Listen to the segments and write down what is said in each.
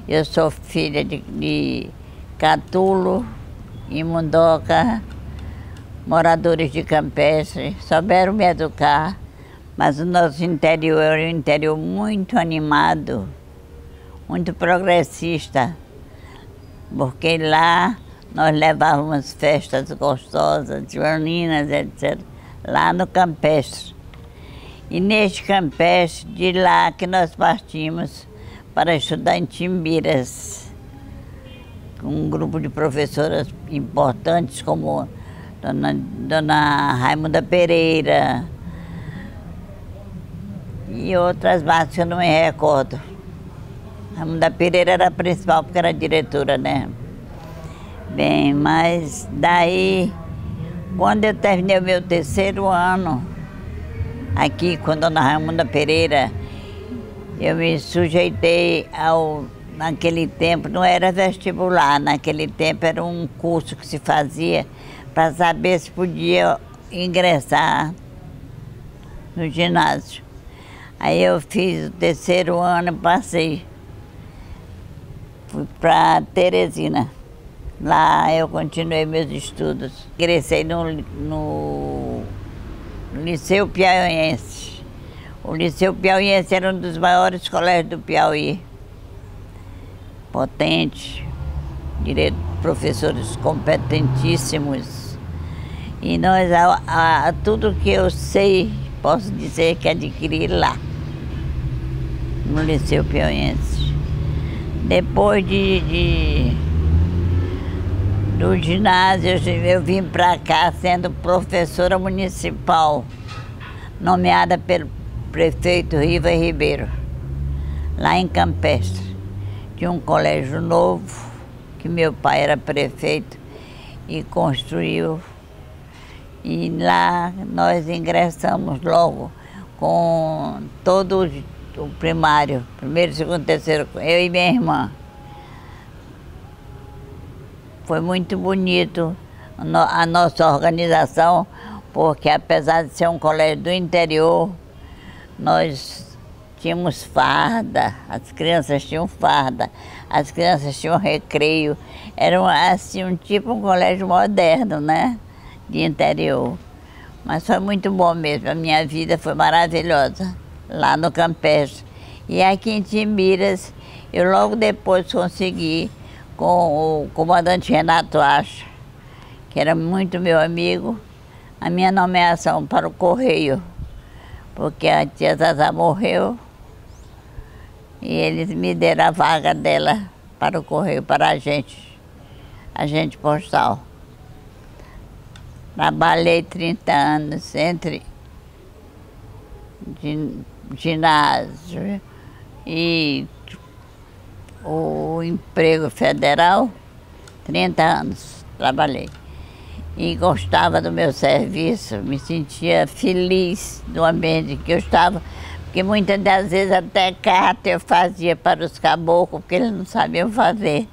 Eu sou filha de Catulo e Mundoca, moradores de Campestre, souberam me educar, mas o nosso interior é um interior muito animado, muito progressista, porque lá nós levávamos festas gostosas, juninas, etc., lá no Campestre. E neste Campestre, de lá que nós partimos para estudar em Timbiras, com um grupo de professoras importantes como Dona Raimunda Pereira e outras mais que eu não me recordo. Raimunda Pereira era a principal, porque era a diretora, né? Bem, mas daí, quando eu terminei o meu terceiro ano, aqui com Dona Raimunda Pereira, eu me sujeitei naquele tempo, não era vestibular, naquele tempo era um curso que se fazia para saber se podia ingressar no ginásio. Aí eu fiz o terceiro ano e passei. Fui para Teresina. Lá eu continuei meus estudos. Ingressei no Liceu Piauiense. O Liceu Piauiense era um dos maiores colégios do Piauí. Potente, professores competentíssimos. E nós, tudo que eu sei, posso dizer que adquiri lá, no Liceu Piauiense. Depois do ginásio, eu vim para cá sendo professora municipal, nomeada pelo prefeito Riva Ribeiro, lá em Campestre. Tinha um colégio novo, que meu pai era prefeito e construiu. E lá nós ingressamos logo com todo o primário, primeiro, segundo, terceiro, eu e minha irmã. Foi muito bonito a nossa organização, porque apesar de ser um colégio do interior, nós tínhamos farda, as crianças tinham farda, as crianças tinham recreio. Era assim, um colégio moderno, né? De interior. Mas foi muito bom mesmo, a minha vida foi maravilhosa, lá no Campestre. E aqui em Timbiras, eu logo depois consegui, com o comandante Renato Acha, que era muito meu amigo, a minha nomeação para o Correio, porque a tia Zazá morreu e eles me deram a vaga dela para o Correio, para agente postal. Trabalhei 30 anos entre ginásio e o emprego federal, 30 anos trabalhei. E gostava do meu serviço, me sentia feliz do ambiente que eu estava, porque muitas das vezes até carta eu fazia para os caboclos, porque eles não sabiam fazer.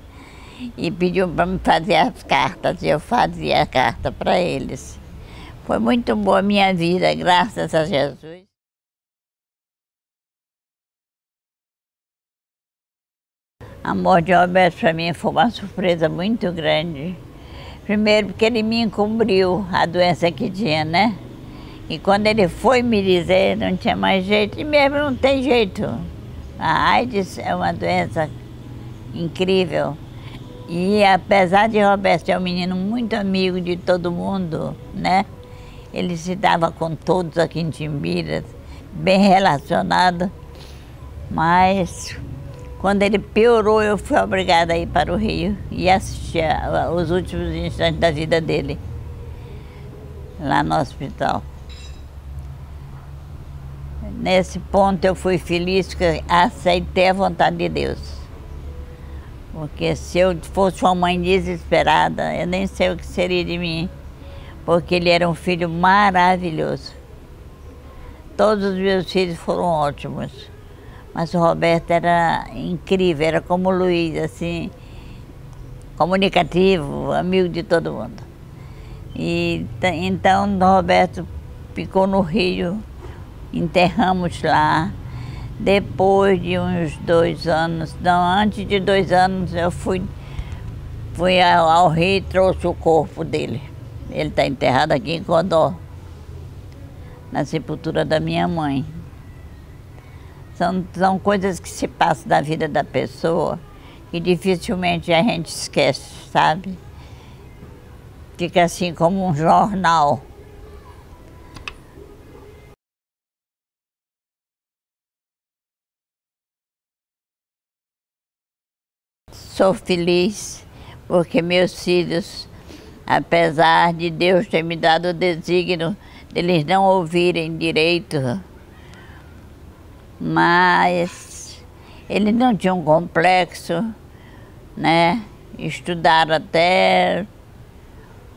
E pediam para me fazer as cartas, e eu fazia a carta para eles. Foi muito boa a minha vida, graças a Jesus. A morte de Roberto para mim foi uma surpresa muito grande. Primeiro porque ele me encobriu a doença que tinha, né? E quando ele foi me dizer, não tinha mais jeito, e mesmo não tem jeito. A AIDS é uma doença incrível. E apesar de Roberto ser um menino muito amigo de todo mundo, né? Ele se dava com todos aqui em Timbiras, bem relacionado. Mas quando ele piorou, eu fui obrigada a ir para o Rio e assistir os últimos instantes da vida dele, lá no hospital. Nesse ponto eu fui feliz, porque aceitei a vontade de Deus. Porque se eu fosse uma mãe desesperada, eu nem sei o que seria de mim. Porque ele era um filho maravilhoso. Todos os meus filhos foram ótimos. Mas o Roberto era incrível, era como o Luiz, assim, comunicativo, amigo de todo mundo. E então o Roberto ficou no Rio, enterramos lá. Depois de uns 2 anos, não, antes de 2 anos, eu fui ao Rio e trouxe o corpo dele. Ele está enterrado aqui em Codó, na sepultura da minha mãe. São coisas que se passam da vida da pessoa que dificilmente a gente esquece, sabe? Fica assim como um jornal. Sou feliz porque meus filhos, apesar de Deus ter me dado o desígnio deles não ouvirem direito, mas eles não tinham complexo, né? Estudaram até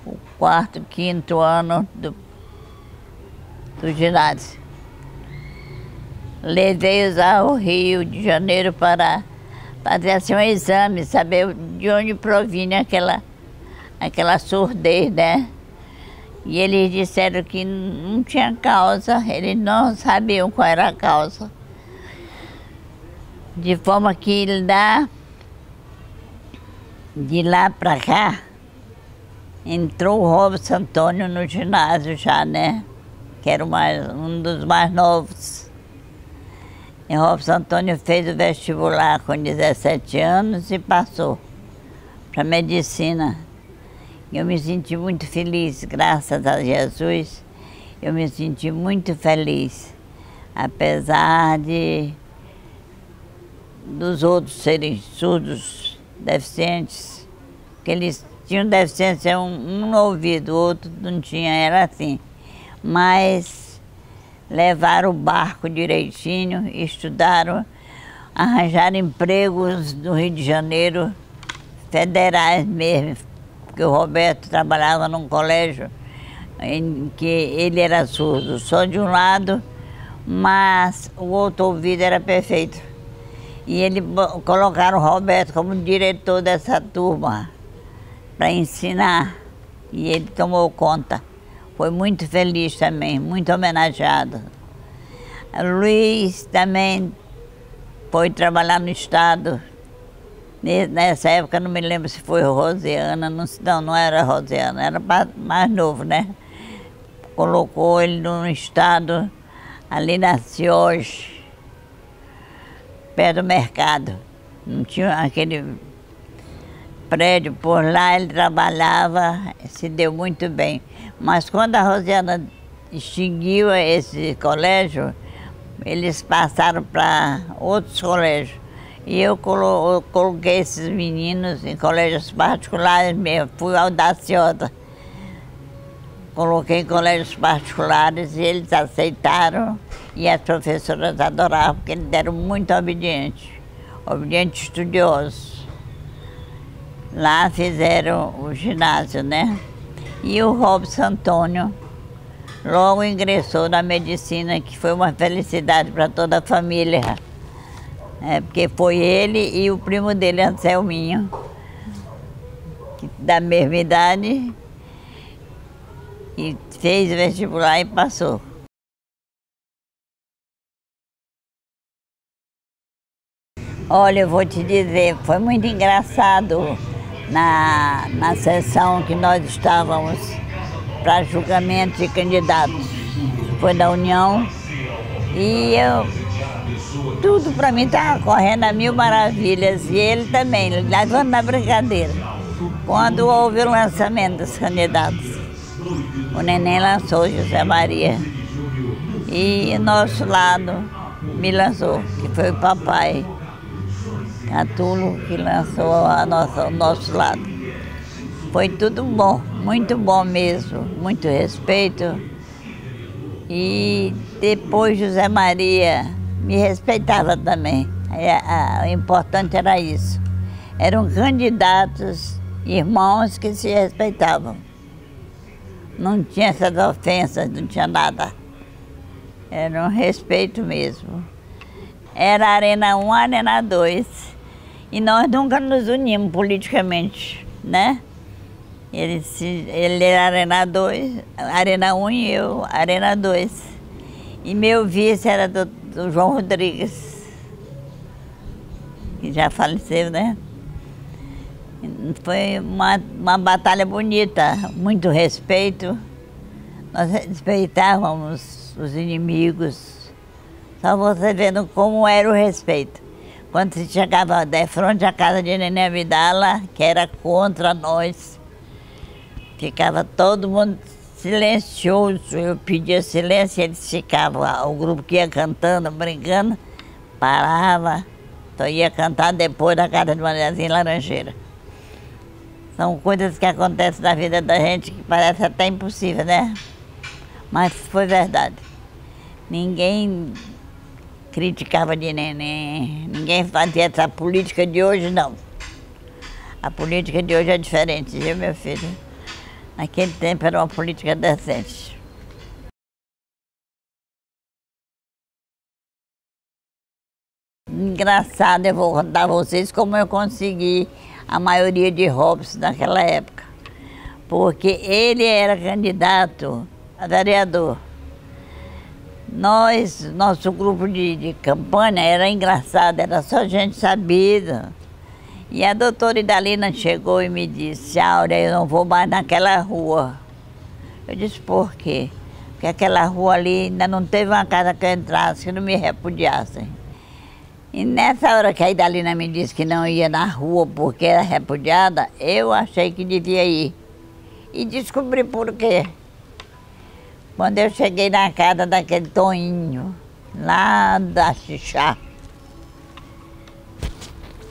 o 4º, 5º ano do ginásio. Levei-os ao Rio de Janeiro para fazer assim um exame, saber de onde provinha aquela surdez, né? E eles disseram que não tinha causa, eles não sabiam qual era a causa. De forma que de lá para cá, entrou o Robson Antônio no ginásio já, né? Que era um dos mais novos. E o Robson Antônio fez o vestibular com 17 anos e passou para medicina. Eu me senti muito feliz, graças a Jesus. Eu me senti muito feliz, apesar dos outros serem surdos, deficientes, que eles tinham deficiência um no ouvido, o outro não tinha, era assim. Mas levaram o barco direitinho, estudaram, arranjaram empregos no Rio de Janeiro, federais mesmo, porque o Roberto trabalhava num colégio em que ele era surdo, só de um lado, mas o outro ouvido era perfeito. E colocaram o Roberto como diretor dessa turma para ensinar, e ele tomou conta. Foi muito feliz também, muito homenageado. O Luiz também foi trabalhar no Estado. Nessa época, não me lembro se foi Rosiana, não era Rosiana, era mais novo, né? Colocou ele no Estado, ali na Cioj, perto do mercado. Não tinha aquele prédio, por lá ele trabalhava, se deu muito bem. Mas quando a Rosiana extinguiu esse colégio, eles passaram para outros colégios. E eu coloquei esses meninos em colégios particulares mesmo, fui audaciosa. Coloquei em colégios particulares e eles aceitaram e as professoras adoravam, porque eles eram muito obedientes estudiosos. Lá fizeram o ginásio, né? E o Robson Antônio logo ingressou na medicina, que foi uma felicidade para toda a família. Porque foi ele e o primo dele, Anselminho, da mesma idade, e fez vestibular e passou. Olha, eu vou te dizer, foi muito engraçado na sessão que nós estávamos para julgamento de candidatos. Foi da União e tudo para mim estava correndo a mil maravilhas, e ele também, levando na brincadeira. Quando houve o lançamento dos candidatos, o neném lançou José Maria e nosso lado me lançou, que foi o papai Catulo, que lançou o nosso lado. Foi tudo bom, muito bom mesmo, muito respeito. E depois José Maria me respeitava também. O importante era isso. Eram candidatos, irmãos que se respeitavam. Não tinha essas ofensas, não tinha nada. Era um respeito mesmo. Era Arena 1, Arena 2. E nós nunca nos unimos politicamente, né? Ele era Arena 2, Arena 1 e eu, Arena 2. E meu vice era do João Rodrigues. que já faleceu, né? Foi uma batalha bonita, muito respeito. Nós respeitávamos os inimigos. Só você vendo como era o respeito. Quando se chegava de frente à casa de Neném Abdala, que era contra nós, ficava todo mundo silencioso. Eu pedia silêncio, eles ficavam, o grupo que ia cantando, brincando, parava. Então ia cantar depois da casa de Mariazinha Laranjeira. São coisas que acontecem na vida da gente que parece até impossível, né? Mas foi verdade. Ninguém criticava de Neném, ninguém fazia essa política de hoje, não. A política de hoje é diferente, viu, meu filho? Naquele tempo era uma política decente. Engraçado, eu vou contar a vocês como eu consegui a maioria de Robson naquela época. Porque ele era candidato a vereador. Nosso grupo de campanha era engraçado, era só gente sabida. E a doutora Idalina chegou e me disse: Áurea, eu não vou mais naquela rua. Eu disse: por quê? Porque aquela rua ali ainda não teve uma casa que eu entrasse, que não me repudiassem. E nessa hora que a Idalina me disse que não ia na rua porque era repudiada, eu achei que devia ir. E descobri por quê. Quando eu cheguei na casa daquele Toninho, lá da Xixá,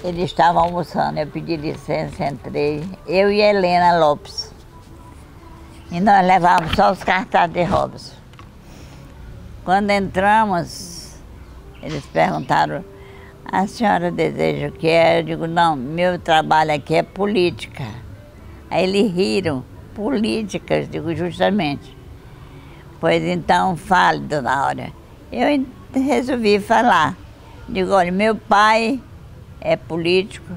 ele estava almoçando, eu pedi licença, entrei, eu e Helena Lopes. E nós levávamos só os cartazes de Robson. Quando entramos, eles perguntaram: a senhora deseja o que é? Eu digo: não, meu trabalho aqui é política. Aí eles riram: política? Eu digo: justamente. Pois então, fale, dona Áurea. Eu resolvi falar. Digo: olha, meu pai é político,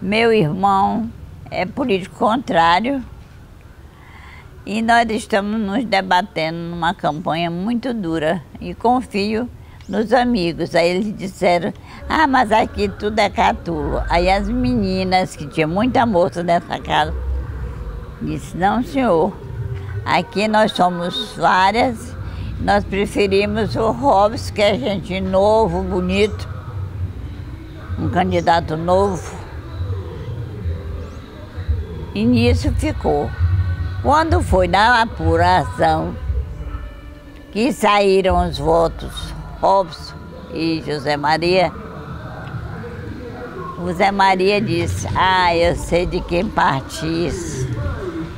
meu irmão é político contrário, e nós estamos nos debatendo numa campanha muito dura, e confio nos amigos. Aí eles disseram: ah, mas aqui tudo é catulo. Aí as meninas, que tinha muita moça nessa casa, disse: não, senhor, aqui nós somos várias, nós preferimos o Robson, que é gente novo, bonito, um candidato novo. E nisso ficou. Quando foi na apuração, que saíram os votos Robson e José Maria, o Zé Maria disse: ah, eu sei de quem partiu isso.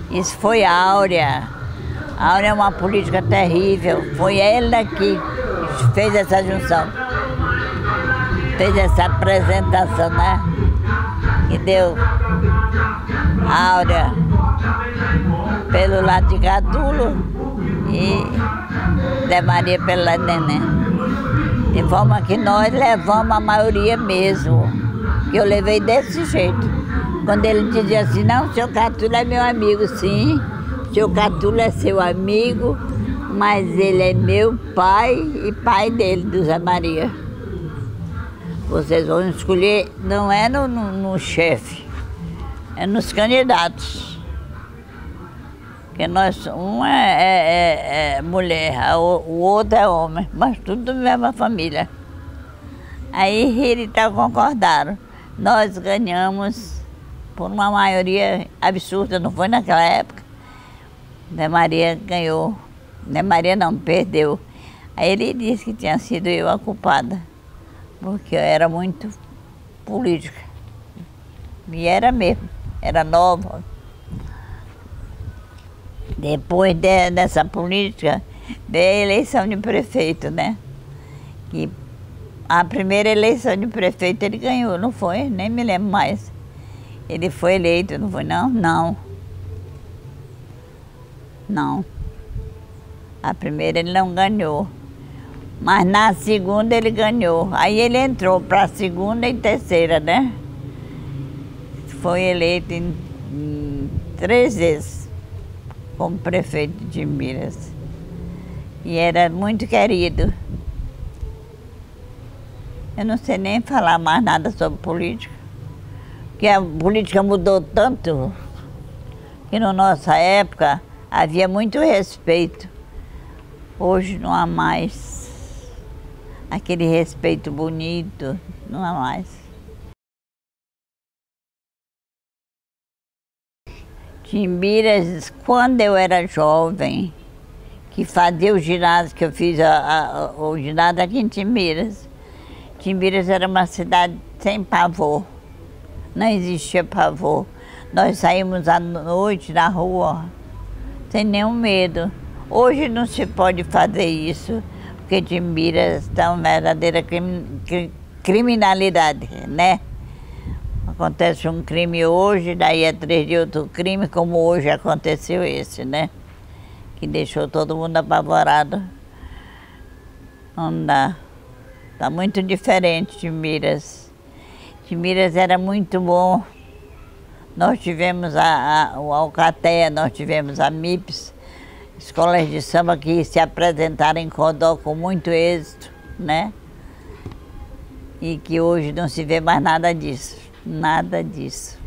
Isso foi Áurea. Áurea é uma política terrível. Foi ela que fez essa junção. Fez essa apresentação, né? Que deu Áurea pelo lado de Catulo e Zé Maria pelo lado de Neném. De forma que nós levamos a maioria mesmo. Que eu levei desse jeito. Quando ele dizia assim: não, seu Catulo é meu amigo. Sim, seu Catulo é seu amigo, mas ele é meu pai e pai dele, do Zé Maria. Vocês vão escolher, não é no chefe, é nos candidatos. Porque um é mulher, o outro é homem, mas tudo da mesma família. Aí ele concordaram. Nós ganhamos por uma maioria absurda, não foi naquela época. Zé Maria ganhou. Zé Maria não, perdeu. Aí ele disse que tinha sido eu a culpada, porque eu era muito política. E era mesmo, era nova. Depois dessa política, veio a eleição de prefeito, né? E a primeira eleição de prefeito ele ganhou, não foi? Nem me lembro mais. Ele foi eleito, não foi não? Não. Não. A primeira ele não ganhou. Mas na segunda ele ganhou. Aí ele entrou para a segunda e terceira, né? Foi eleito em 3 vezes como prefeito de Minas. E era muito querido. Eu não sei nem falar mais nada sobre política, porque a política mudou tanto que na nossa época havia muito respeito. Hoje não há mais aquele respeito bonito, não há mais. Timbiras, quando eu era jovem, que fazia o ginásio, que eu fiz o ginásio aqui em Timbiras. Timbiras era uma cidade sem pavor, não existia pavor. Nós saímos à noite na rua sem nenhum medo. Hoje não se pode fazer isso, porque Timbiras está uma verdadeira criminalidade, né? Acontece um crime hoje, daí a 3 dias outro crime, como hoje aconteceu esse, né? Que deixou todo mundo apavorado. Não dá. Está muito diferente Timbiras. Timbiras era muito bom. Nós tivemos o Alcateia, nós tivemos a MIPS, escolas de samba que se apresentaram em Codó com muito êxito, né? E que hoje não se vê mais nada disso, nada disso.